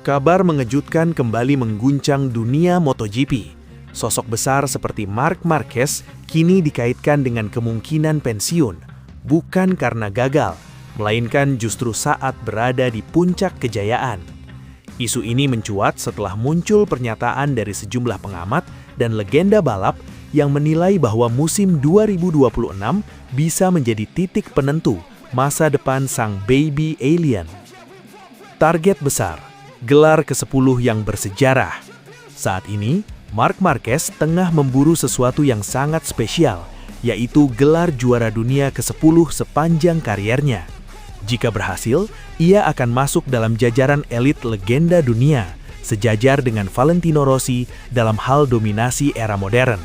Kabar mengejutkan kembali mengguncang dunia MotoGP. Sosok besar seperti Marc Marquez kini dikaitkan dengan kemungkinan pensiun, bukan karena gagal, melainkan justru saat berada di puncak kejayaan. Isu ini mencuat setelah muncul pernyataan dari sejumlah pengamat dan legenda balap yang menilai bahwa musim 2026 bisa menjadi titik penentu masa depan sang baby alien. Target besar, gelar ke-10 yang bersejarah. Saat ini, Marc Marquez tengah memburu sesuatu yang sangat spesial, yaitu gelar juara dunia ke-10 sepanjang kariernya. Jika berhasil, ia akan masuk dalam jajaran elit legenda dunia, sejajar dengan Valentino Rossi dalam hal dominasi era modern.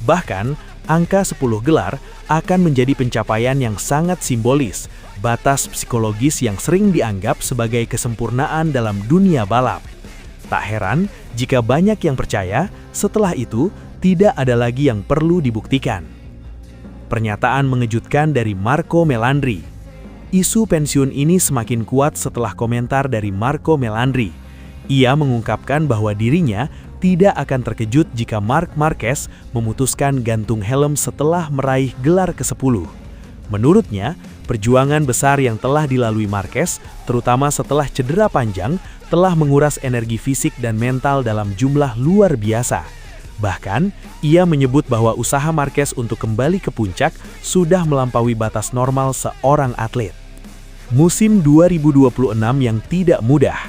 Bahkan, angka 10 gelar akan menjadi pencapaian yang sangat simbolis, batas psikologis yang sering dianggap sebagai kesempurnaan dalam dunia balap. Tak heran jika banyak yang percaya setelah itu tidak ada lagi yang perlu dibuktikan. Pernyataan mengejutkan dari Marco Melandri. Isu pensiun ini semakin kuat setelah komentar dari Marco Melandri. Ia mengungkapkan bahwa dirinya tidak akan terkejut jika Marc Marquez memutuskan gantung helm setelah meraih gelar ke-10. Menurutnya, perjuangan besar yang telah dilalui Marquez, terutama setelah cedera panjang, telah menguras energi fisik dan mental dalam jumlah luar biasa. Bahkan, ia menyebut bahwa usaha Marquez untuk kembali ke puncak sudah melampaui batas normal seorang atlet. Musim 2026 yang tidak mudah.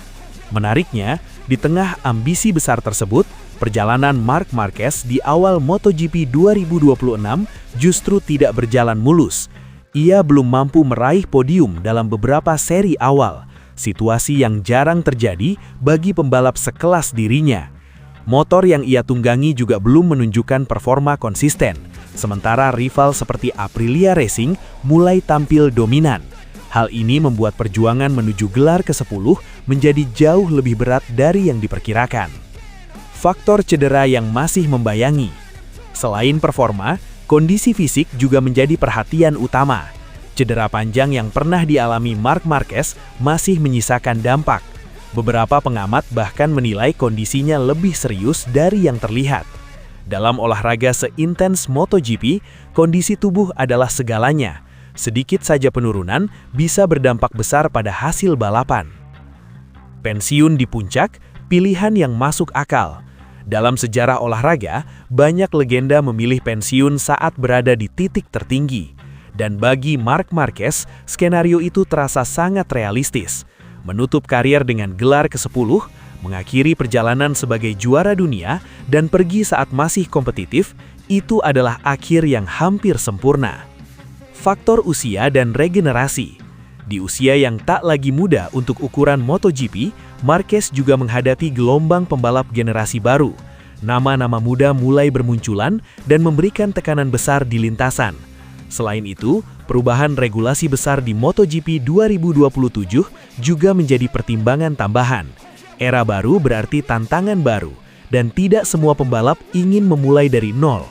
Menariknya, di tengah ambisi besar tersebut, perjalanan Marc Marquez di awal MotoGP 2026 justru tidak berjalan mulus. Ia belum mampu meraih podium dalam beberapa seri awal, situasi yang jarang terjadi bagi pembalap sekelas dirinya. Motor yang ia tunggangi juga belum menunjukkan performa konsisten, sementara rival seperti Aprilia Racing mulai tampil dominan. Hal ini membuat perjuangan menuju gelar ke-10 menjadi jauh lebih berat dari yang diperkirakan. Faktor cedera yang masih membayangi. Selain performa, kondisi fisik juga menjadi perhatian utama. Cedera panjang yang pernah dialami Marc Marquez masih menyisakan dampak. Beberapa pengamat bahkan menilai kondisinya lebih serius dari yang terlihat. Dalam olahraga seintens MotoGP, kondisi tubuh adalah segalanya. Sedikit saja penurunan bisa berdampak besar pada hasil balapan. Pensiun di puncak, pilihan yang masuk akal. Dalam sejarah olahraga, banyak legenda memilih pensiun saat berada di titik tertinggi. Dan bagi Marc Marquez, skenario itu terasa sangat realistis. Menutup karier dengan gelar ke-10, mengakhiri perjalanan sebagai juara dunia, dan pergi saat masih kompetitif, itu adalah akhir yang hampir sempurna. Faktor usia dan regenerasi. Di usia yang tak lagi muda untuk ukuran MotoGP, Marquez juga menghadapi gelombang pembalap generasi baru. Nama-nama muda mulai bermunculan dan memberikan tekanan besar di lintasan. Selain itu, perubahan regulasi besar di MotoGP 2027 juga menjadi pertimbangan tambahan. Era baru berarti tantangan baru, dan tidak semua pembalap ingin memulai dari nol.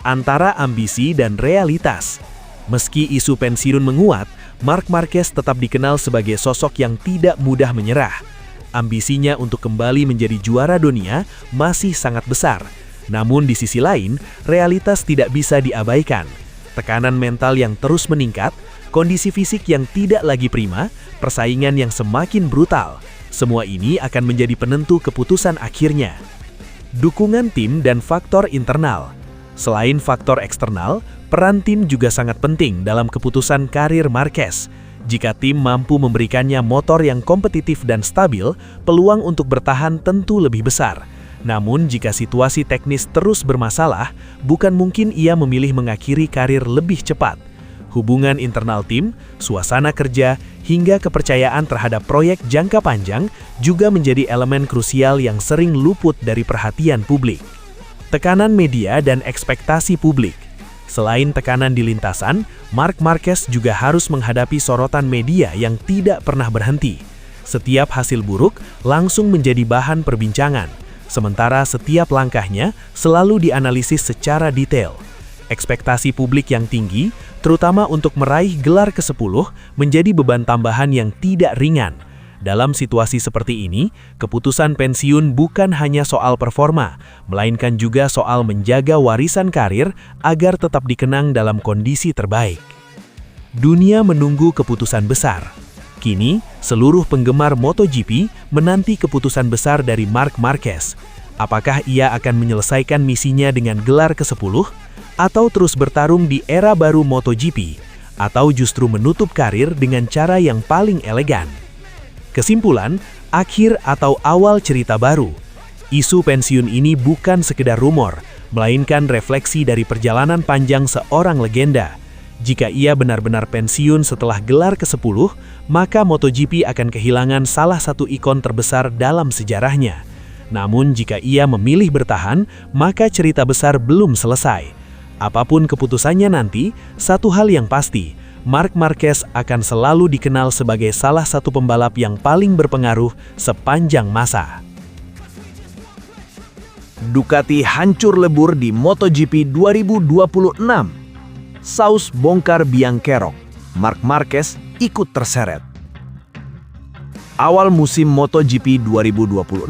Antara ambisi dan realitas. Meski isu pensiun menguat, Marc Marquez tetap dikenal sebagai sosok yang tidak mudah menyerah. Ambisinya untuk kembali menjadi juara dunia masih sangat besar. Namun di sisi lain, realitas tidak bisa diabaikan. Tekanan mental yang terus meningkat, kondisi fisik yang tidak lagi prima, persaingan yang semakin brutal. Semua ini akan menjadi penentu keputusan akhirnya. Dukungan tim dan faktor internal. Selain faktor eksternal, peran tim juga sangat penting dalam keputusan karir Marquez. Jika tim mampu memberikannya motor yang kompetitif dan stabil, peluang untuk bertahan tentu lebih besar. Namun jika situasi teknis terus bermasalah, bukan mungkin ia memilih mengakhiri karir lebih cepat. Hubungan internal tim, suasana kerja, hingga kepercayaan terhadap proyek jangka panjang juga menjadi elemen krusial yang sering luput dari perhatian publik. Tekanan media dan ekspektasi publik. Selain tekanan di lintasan, Marc Marquez juga harus menghadapi sorotan media yang tidak pernah berhenti. Setiap hasil buruk langsung menjadi bahan perbincangan, sementara setiap langkahnya selalu dianalisis secara detail. Ekspektasi publik yang tinggi, terutama untuk meraih gelar ke-10, menjadi beban tambahan yang tidak ringan. Dalam situasi seperti ini, keputusan pensiun bukan hanya soal performa, melainkan juga soal menjaga warisan karir agar tetap dikenang dalam kondisi terbaik. Dunia menunggu keputusan besar. Kini, seluruh penggemar MotoGP menanti keputusan besar dari Marc Marquez. Apakah ia akan menyelesaikan misinya dengan gelar ke-10, atau terus bertarung di era baru MotoGP, atau justru menutup karir dengan cara yang paling elegan? Kesimpulan, akhir atau awal cerita baru. Isu pensiun ini bukan sekedar rumor, melainkan refleksi dari perjalanan panjang seorang legenda. Jika ia benar-benar pensiun setelah gelar ke-10, maka MotoGP akan kehilangan salah satu ikon terbesar dalam sejarahnya. Namun jika ia memilih bertahan, maka cerita besar belum selesai. Apapun keputusannya nanti, satu hal yang pasti, Marc Marquez akan selalu dikenal sebagai salah satu pembalap yang paling berpengaruh sepanjang masa. Ducati hancur lebur di MotoGP 2026. Saus bongkar biang kerok, Marc Marquez ikut terseret. Awal musim MotoGP 2026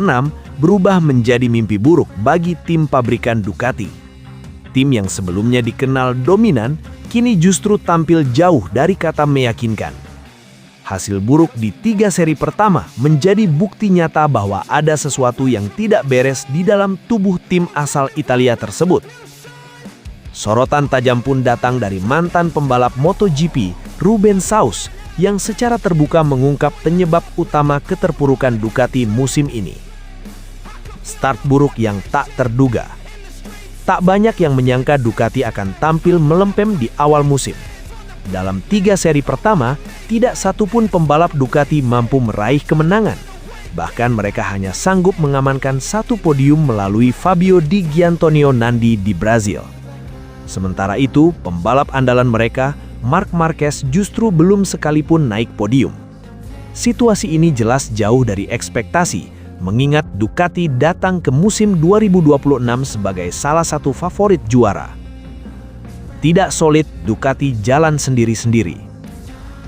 berubah menjadi mimpi buruk bagi tim pabrikan Ducati. Tim yang sebelumnya dikenal dominan, kini justru tampil jauh dari kata meyakinkan. Hasil buruk di 3 seri pertama menjadi bukti nyata bahwa ada sesuatu yang tidak beres di dalam tubuh tim asal Italia tersebut. Sorotan tajam pun datang dari mantan pembalap MotoGP, Rubens Sauz, yang secara terbuka mengungkap penyebab utama keterpurukan Ducati musim ini. Start buruk yang tak terduga. Tak banyak yang menyangka Ducati akan tampil melempem di awal musim. Dalam 3 seri pertama, tidak satupun pembalap Ducati mampu meraih kemenangan. Bahkan mereka hanya sanggup mengamankan 1 podium melalui Fabio Di Giannantonio Nandi di Brazil. Sementara itu, pembalap andalan mereka, Marc Marquez, justru belum sekalipun naik podium. Situasi ini jelas jauh dari ekspektasi, mengingat Ducati datang ke musim 2026 sebagai salah satu favorit juara. Tidak solid, Ducati jalan sendiri-sendiri.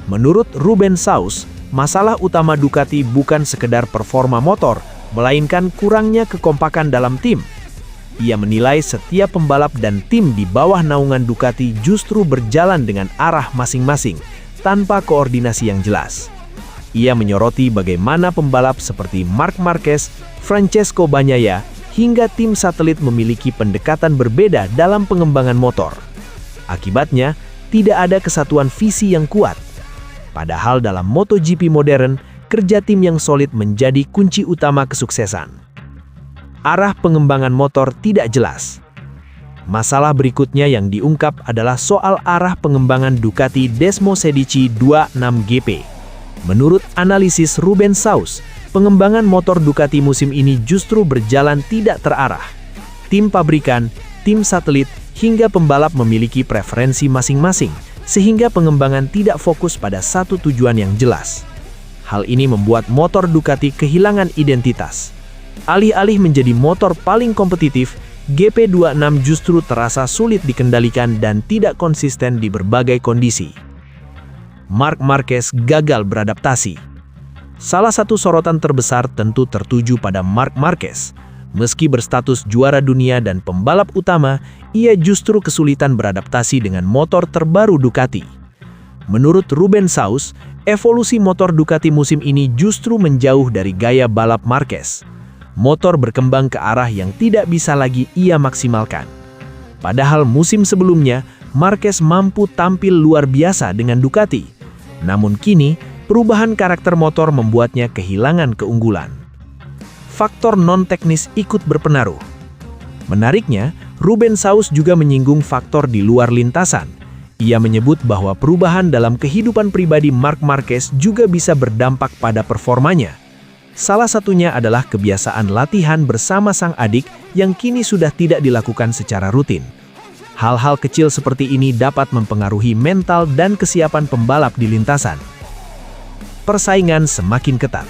Menurut Rubens Sauz, masalah utama Ducati bukan sekedar performa motor, melainkan kurangnya kekompakan dalam tim. Ia menilai setiap pembalap dan tim di bawah naungan Ducati justru berjalan dengan arah masing-masing, tanpa koordinasi yang jelas. Ia menyoroti bagaimana pembalap seperti Marc Marquez, Francesco Bagnaia, hingga tim satelit memiliki pendekatan berbeda dalam pengembangan motor. Akibatnya, tidak ada kesatuan visi yang kuat. Padahal dalam MotoGP modern, kerja tim yang solid menjadi kunci utama kesuksesan. Arah pengembangan motor tidak jelas. Masalah berikutnya yang diungkap adalah soal arah pengembangan Ducati Desmosedici 26 GP. Menurut analisis Rubens Sauz, pengembangan motor Ducati musim ini justru berjalan tidak terarah. Tim pabrikan, tim satelit, hingga pembalap memiliki preferensi masing-masing, sehingga pengembangan tidak fokus pada satu tujuan yang jelas. Hal ini membuat motor Ducati kehilangan identitas. Alih-alih menjadi motor paling kompetitif, GP26 justru terasa sulit dikendalikan dan tidak konsisten di berbagai kondisi. Marc Marquez gagal beradaptasi. Salah satu sorotan terbesar tentu tertuju pada Marc Marquez. Meski berstatus juara dunia dan pembalap utama, ia justru kesulitan beradaptasi dengan motor terbaru Ducati. Menurut Rubens Sauz, evolusi motor Ducati musim ini justru menjauh dari gaya balap Marquez. Motor berkembang ke arah yang tidak bisa lagi ia maksimalkan. Padahal musim sebelumnya, Marquez mampu tampil luar biasa dengan Ducati. Namun kini, perubahan karakter motor membuatnya kehilangan keunggulan. Faktor non-teknis ikut berpengaruh. Menariknya, Rubens Sauz juga menyinggung faktor di luar lintasan. Ia menyebut bahwa perubahan dalam kehidupan pribadi Marc Marquez juga bisa berdampak pada performanya. Salah satunya adalah kebiasaan latihan bersama sang adik yang kini sudah tidak dilakukan secara rutin. Hal-hal kecil seperti ini dapat mempengaruhi mental dan kesiapan pembalap di lintasan. Persaingan semakin ketat.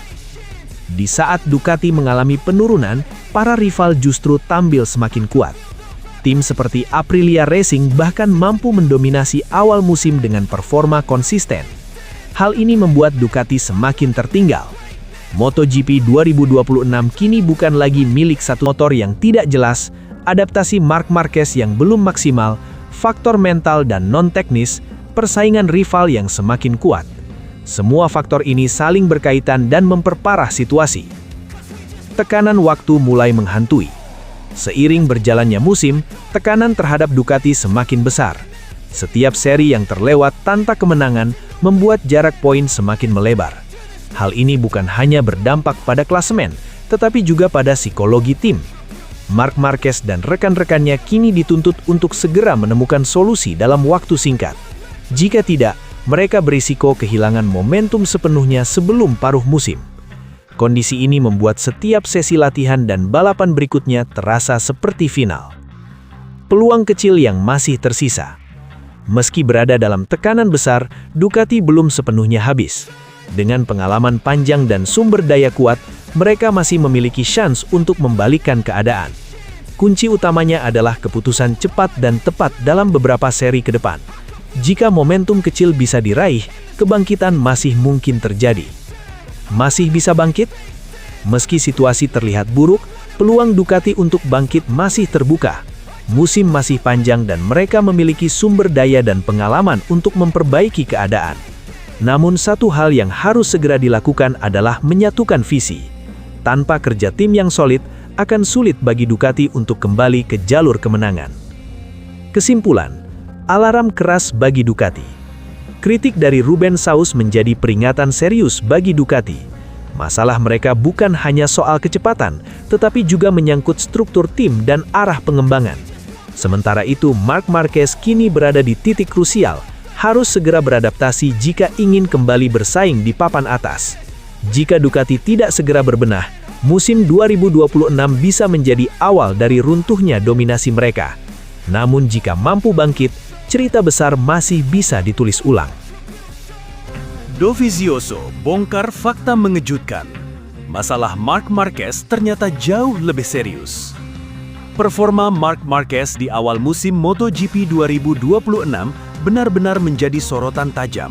Di saat Ducati mengalami penurunan, para rival justru tampil semakin kuat. Tim seperti Aprilia Racing bahkan mampu mendominasi awal musim dengan performa konsisten. Hal ini membuat Ducati semakin tertinggal. MotoGP 2026 kini bukan lagi milik satu motor yang tidak jelas, adaptasi Marc Marquez yang belum maksimal, faktor mental dan non-teknis, persaingan rival yang semakin kuat. Semua faktor ini saling berkaitan dan memperparah situasi. Tekanan waktu mulai menghantui. Seiring berjalannya musim, tekanan terhadap Ducati semakin besar. Setiap seri yang terlewat tanpa kemenangan membuat jarak poin semakin melebar. Hal ini bukan hanya berdampak pada klasemen, tetapi juga pada psikologi tim. Marc Marquez dan rekan-rekannya kini dituntut untuk segera menemukan solusi dalam waktu singkat. Jika tidak, mereka berisiko kehilangan momentum sepenuhnya sebelum paruh musim. Kondisi ini membuat setiap sesi latihan dan balapan berikutnya terasa seperti final. Peluang kecil yang masih tersisa. Meski berada dalam tekanan besar, Ducati belum sepenuhnya habis. Dengan pengalaman panjang dan sumber daya kuat, mereka masih memiliki chance untuk membalikkan keadaan. Kunci utamanya adalah keputusan cepat dan tepat dalam beberapa seri ke depan. Jika momentum kecil bisa diraih, kebangkitan masih mungkin terjadi. Masih bisa bangkit? Meski situasi terlihat buruk, peluang Ducati untuk bangkit masih terbuka. Musim masih panjang dan mereka memiliki sumber daya dan pengalaman untuk memperbaiki keadaan. Namun satu hal yang harus segera dilakukan adalah menyatukan visi. Tanpa kerja tim yang solid, akan sulit bagi Ducati untuk kembali ke jalur kemenangan. Kesimpulan, alarm keras bagi Ducati. Kritik dari Ruben Saus menjadi peringatan serius bagi Ducati. Masalah mereka bukan hanya soal kecepatan, tetapi juga menyangkut struktur tim dan arah pengembangan. Sementara itu, Marc Marquez kini berada di titik krusial, harus segera beradaptasi jika ingin kembali bersaing di papan atas. Jika Ducati tidak segera berbenah, musim 2026 bisa menjadi awal dari runtuhnya dominasi mereka. Namun jika mampu bangkit, cerita besar masih bisa ditulis ulang. Dovizioso bongkar fakta mengejutkan. Masalah Marc Marquez ternyata jauh lebih serius. Performa Marc Marquez di awal musim MotoGP 2026 benar-benar menjadi sorotan tajam.